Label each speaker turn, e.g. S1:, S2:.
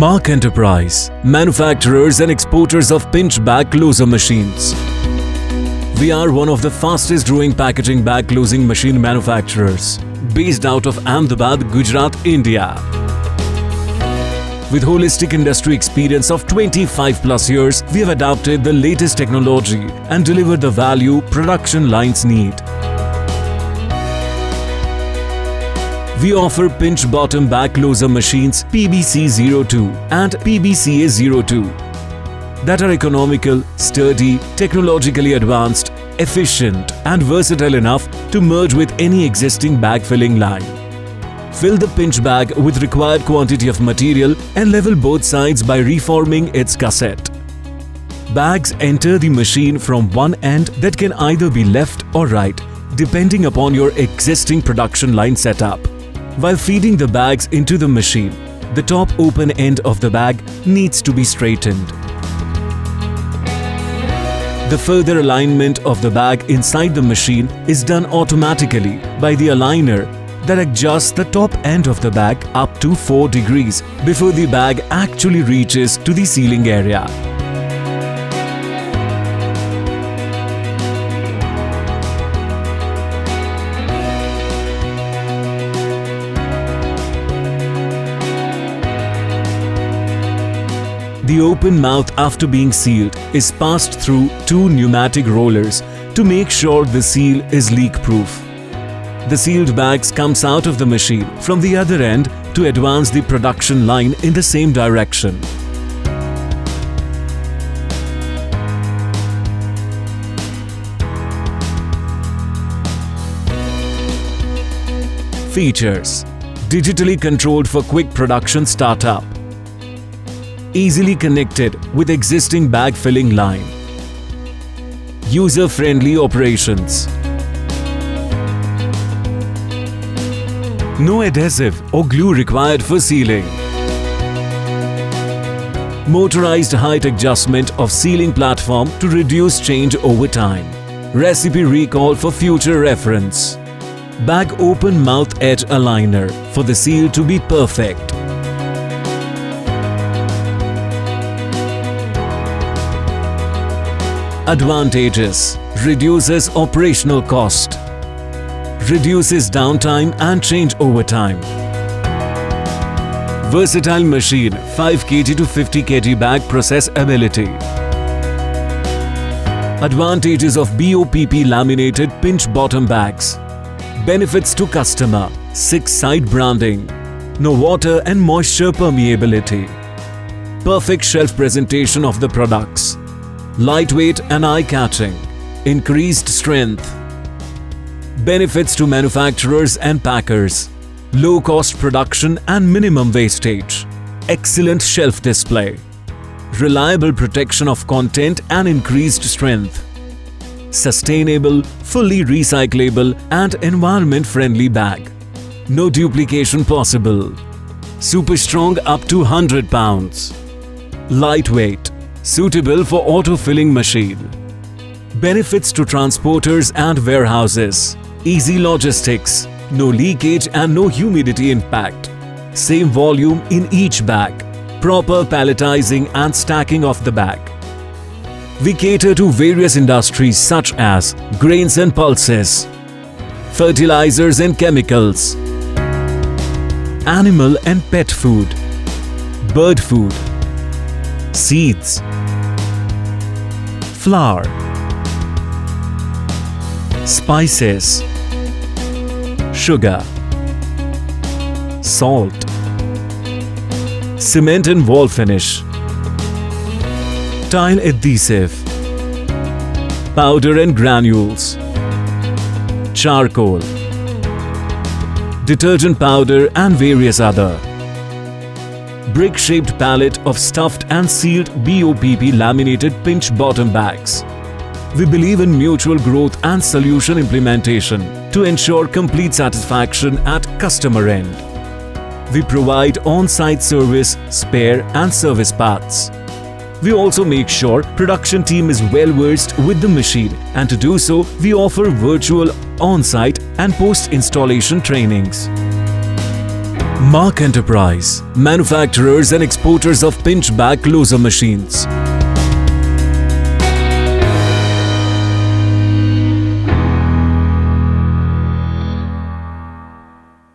S1: Mark Enterprise, manufacturers and exporters of pinch bag closer machines. We are one of the fastest growing packaging bag closing machine manufacturers, based out of Ahmedabad, Gujarat, India. With holistic industry experience of 25 plus years, we have adopted the latest technology and delivered the value production lines need. We offer pinch bottom bag closer machines PBC02 and PBCA02 that are economical, sturdy, technologically advanced, efficient and versatile enough to merge with any existing bag filling line. Fill the pinch bag with required quantity of material and level both sides by reforming its gusset. Bags enter the machine from one end that can either be left or right, depending upon your existing production line setup. While feeding the bags into the machine, the top open end of the bag needs to be straightened. The further alignment of the bag inside the machine is done automatically by the aligner that adjusts the top end of the bag up to 4 degrees before the bag actually reaches to the sealing area. The open mouth after being sealed is passed through 2 pneumatic rollers to make sure the seal is leak-proof. The sealed bags comes out of the machine from the other end to advance the production line in the same direction. Features: digitally controlled for quick production startup. Easily connected with existing bag filling line. User-friendly operations. No adhesive or glue required for sealing. Motorized height adjustment of sealing platform to reduce change over time. Recipe recall for future reference. Bag open mouth edge aligner for the seal to be perfect. Advantages: reduces operational cost, reduces downtime and change over time. Versatile machine, 5 kg to 50 kg bag process ability. Advantages of BOPP laminated pinch bottom bags. Benefits to customer: 6-side branding, no water and moisture permeability, perfect shelf presentation of the products, lightweight and eye-catching, increased strength. Benefits to manufacturers and packers: low-cost production and minimum wastage, excellent shelf display, reliable protection of content and increased strength, sustainable, fully recyclable and environment-friendly bag. No duplication possible. Super strong up to 100 pounds. Lightweight. Suitable for auto-filling machine. Benefits to transporters and warehouses. Easy logistics. No leakage and no humidity impact. Same volume in each bag. Proper palletizing and stacking of the bag. We cater to various industries such as grains and pulses, fertilizers and chemicals, animal and pet food, bird food, seeds, flour, spices, sugar, salt, cement and wall finish, tile adhesive, powder and granules, charcoal, detergent powder and various other. Brick-shaped pallet of stuffed and sealed BOPP laminated pinch bottom bags. We believe in mutual growth and solution implementation to ensure complete satisfaction at customer end. We provide on-site service, spare and service parts. We also make sure production team is well versed with the machine, and to do so, we offer virtual on-site and post-installation trainings. Mark Enterprise, manufacturers and exporters of pinch back closer machines.